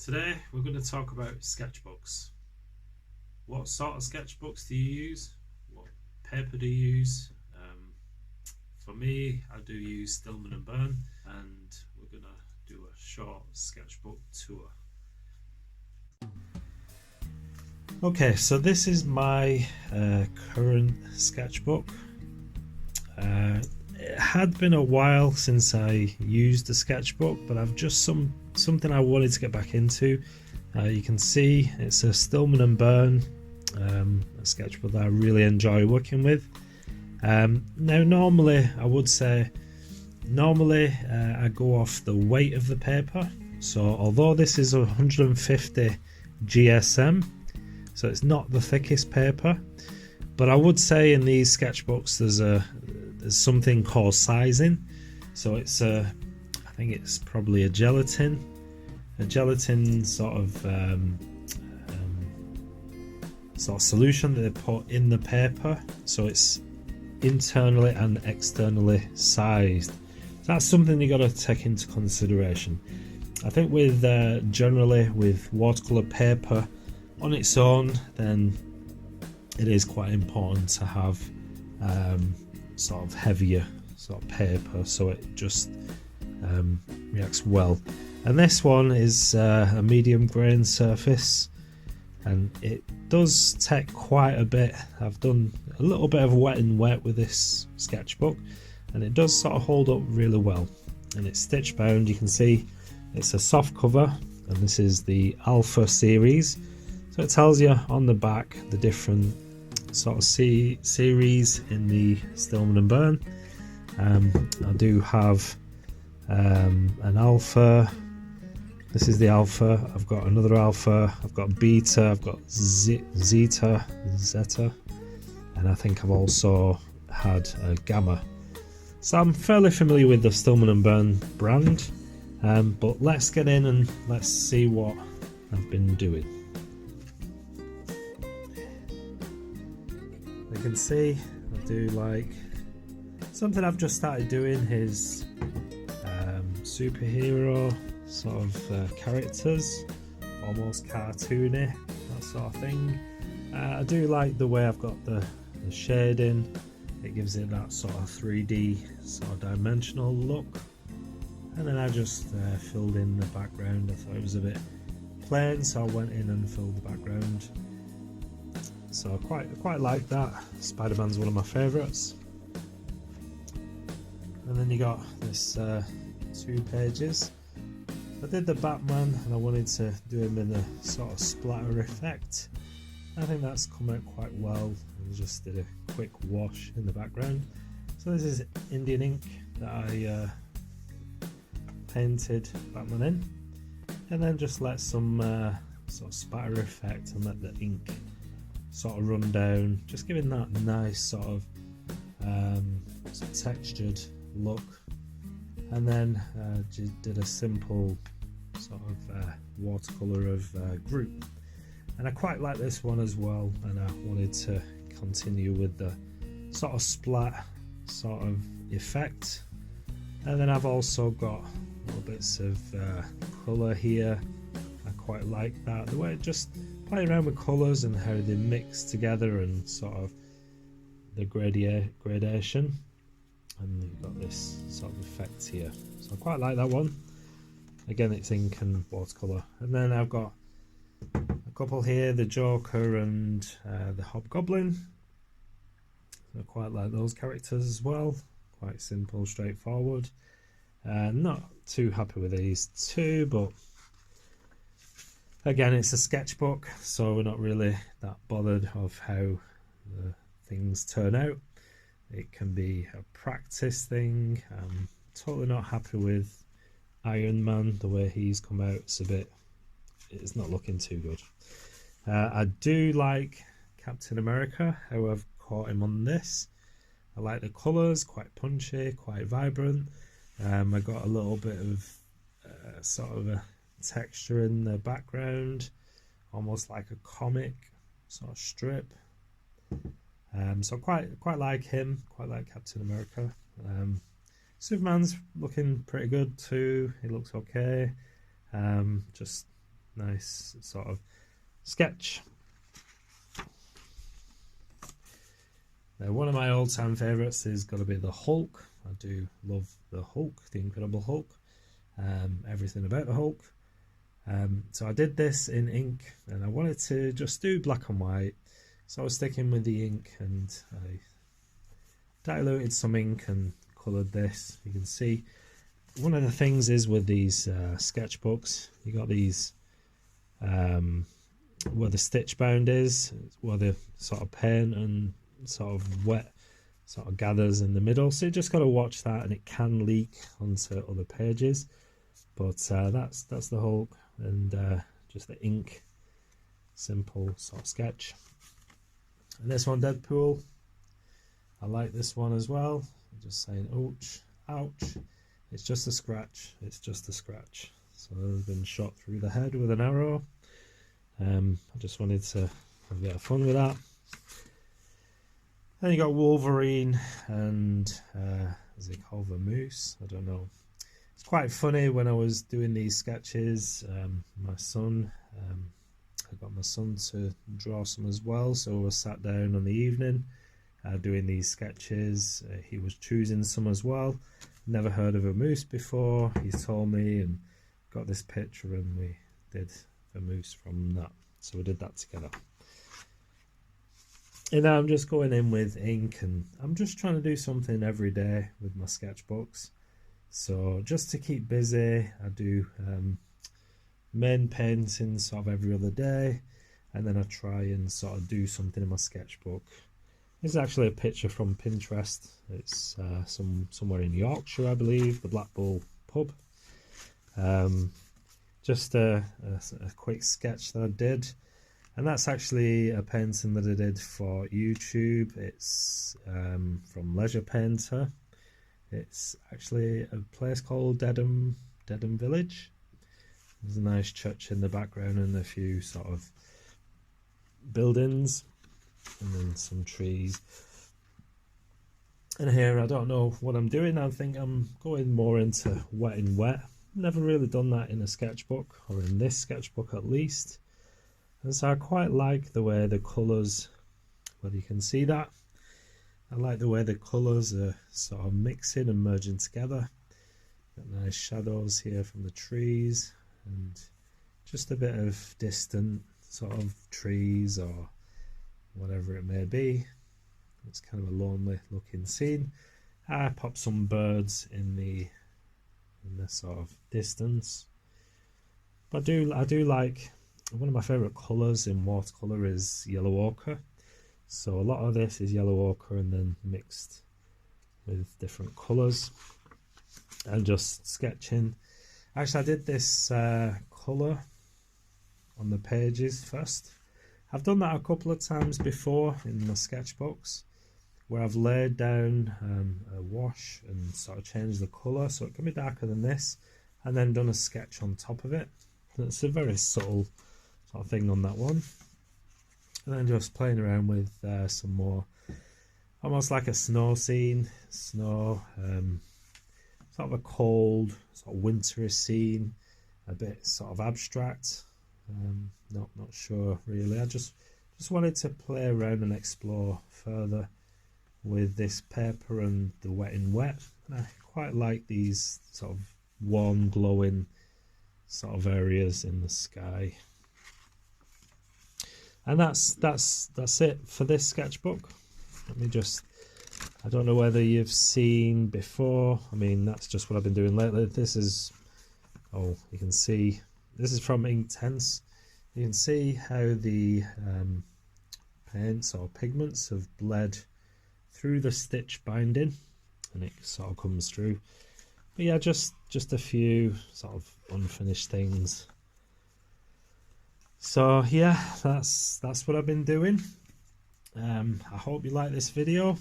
Today we're going to talk about sketchbooks. What sort of sketchbooks do you use? What paper do you use? For me, I do use Stillman and Birn, and we're going to do a short sketchbook tour. Okay, so this is my current sketchbook. It had been a while since I used a sketchbook, but I've just something I wanted to get back into. You can see it's a Stillman and Birn, a sketchbook that I really enjoy working with. Now normally I would say I go off the weight of the paper, so although this is 150 GSM, so it's not the thickest paper, but I would say in these sketchbooks there's something called sizing. So it's I think it's probably a gelatin sort of solution that they put in the paper, so it's internally and externally sized. That's something you got to take into consideration. I think with generally with watercolor paper on its own, then it is quite important to have sort of heavier sort of paper, so it just reacts well. And this one is a medium grain surface, and it does take quite a bit. I've done a little bit of wet and wet with this sketchbook, and it does sort of hold up really well. And it's stitch bound. You can see it's a soft cover, and this is the Alpha series, so it tells you on the back the different sort of series in the Stillman and Birn. I do have an Alpha. This is the Alpha. I've got another Alpha. I've got Beta. I've got Zeta, and I think I've also had a Gamma. So I'm fairly familiar with the Stillman and Birn brand, but let's get in and let's see what I've been doing. You can see I do like something I've just started doing is superhero sort of characters, almost cartoony, that sort of thing. I do like the way I've got the shading. It gives it that sort of 3D sort of dimensional look. And then I just filled in the background. I thought it was a bit plain, so I went in and filled the background. So I quite like that. Spider-Man's one of my favourites. And then you got this 2 pages. I did the Batman, and I wanted to do him in a sort of splatter effect. I think that's come out quite well. I just did a quick wash in the background. So this is Indian ink that I painted Batman in, and then just let some sort of spatter effect and let the ink sort of run down, just giving that nice sort of textured look. And then just did a simple sort of watercolor of group, and I quite like this one as well, and I wanted to continue with the sort of splat sort of effect. And then I've also got little bits of colour here. I quite like that, the way it just play around with colours and how they mix together and sort of the gradation, and you've got this sort of effect here, so I quite like that one. Again, it's ink and watercolour. And then I've got a couple here, the Joker and the Hobgoblin. I quite like those characters as well, quite simple, straightforward. Not too happy with these two, but again, it's a sketchbook, so we're not really that bothered of how the things turn out. It can be a practice thing. I'm totally not happy with Iron Man, the way he's come out. It's not looking too good. I do like Captain America, how I've caught him on this. I like the colours, quite punchy, quite vibrant. I got a little bit of sort of a texture in the background, almost like a comic sort of strip. So quite like him, quite like Captain America. Superman's looking pretty good too. He looks okay. Just nice sort of sketch. Now, one of my all-time favourites is got to be the Hulk. I do love the Hulk, the Incredible Hulk, everything about the Hulk. So I did this in ink, and I wanted to just do black and white, so I was sticking with the ink, and I diluted some ink and coloured this. You can see one of the things is with these sketchbooks, you got these where the stitch bound is, where the sort of pen and sort of wet sort of gathers in the middle, so you just got to watch that, and it can leak onto other pages. But that's the Hulk, and just the ink, simple sort of sketch. And this one, Deadpool, I like this one as well. I'm just saying, ouch, ouch. It's just a scratch. It's just a scratch. So I've been shot through the head with an arrow. I just wanted to have a bit of fun with that. Then you got Wolverine and is it called the Moose? I don't know. It's quite funny when I was doing these sketches. My son, I got my son to draw some as well. So I sat down on the evening doing these sketches. He was choosing some as well. Never heard of a moose before. He told me and got this picture, and we did the moose from that. So we did that together. And now I'm just going in with ink, and I'm just trying to do something every day with my sketchbooks. So just to keep busy, I do main painting sort of every other day, and then I try and sort of do something in my sketchbook. This is actually a picture from Pinterest. It's somewhere in Yorkshire, I believe, the Black Bull pub. Just a quick sketch that I did. And that's actually a painting that I did for YouTube. It's from Leisure Painter. It's actually a place called Dedham Village. There's a nice church in the background and a few sort of buildings, and then some trees. And here, I don't know what I'm doing. I think I'm going more into wet and wet. Never really done that in a sketchbook, or in this sketchbook at least. And so I quite like the way the colours, well, you can see that. I like the way the colours are sort of mixing and merging together. Got nice shadows here from the trees, and just a bit of distant sort of trees or whatever it may be. It's kind of a lonely looking scene. I popped some birds in the sort of distance. But I do like, one of my favourite colours in watercolour is yellow ochre. So a lot of this is yellow ochre and then mixed with different colours. And just sketching. Actually, I did this colour on the pages first. I've done that a couple of times before in my sketchbooks, where I've laid down a wash and sort of changed the colour so it can be darker than this, and then done a sketch on top of it. It's a very subtle sort of thing on that one. And then just playing around with some more, almost like a snow scene, snow, sort of a cold, sort of wintry scene, a bit sort of abstract. Not sure really. I just wanted to play around and explore further with this paper and the wet in wet. And I quite like these sort of warm, glowing sort of areas in the sky. And that's it for this sketchbook. Let me just, I don't know whether you've seen before. I mean, that's just what I've been doing lately. This is, oh, you can see, this is from Inktense. You can see how the paints or pigments have bled through the stitch binding, and it sort of comes through. But yeah, just a few sort of unfinished things. So yeah, that's what I've been doing. I hope you like this video.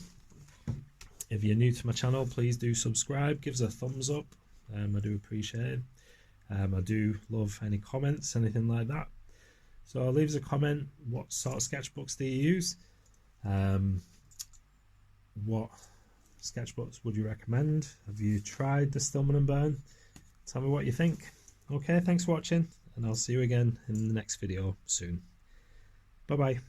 If you're new to my channel, please do subscribe, give us a thumbs up. I do appreciate it. I do love any comments, anything like that. So leave us a comment. What sort of sketchbooks do you use? What sketchbooks would you recommend? Have you tried the Stillman and Birn? Tell me what you think. Okay, thanks for watching, and I'll see you again in the next video soon. Bye bye.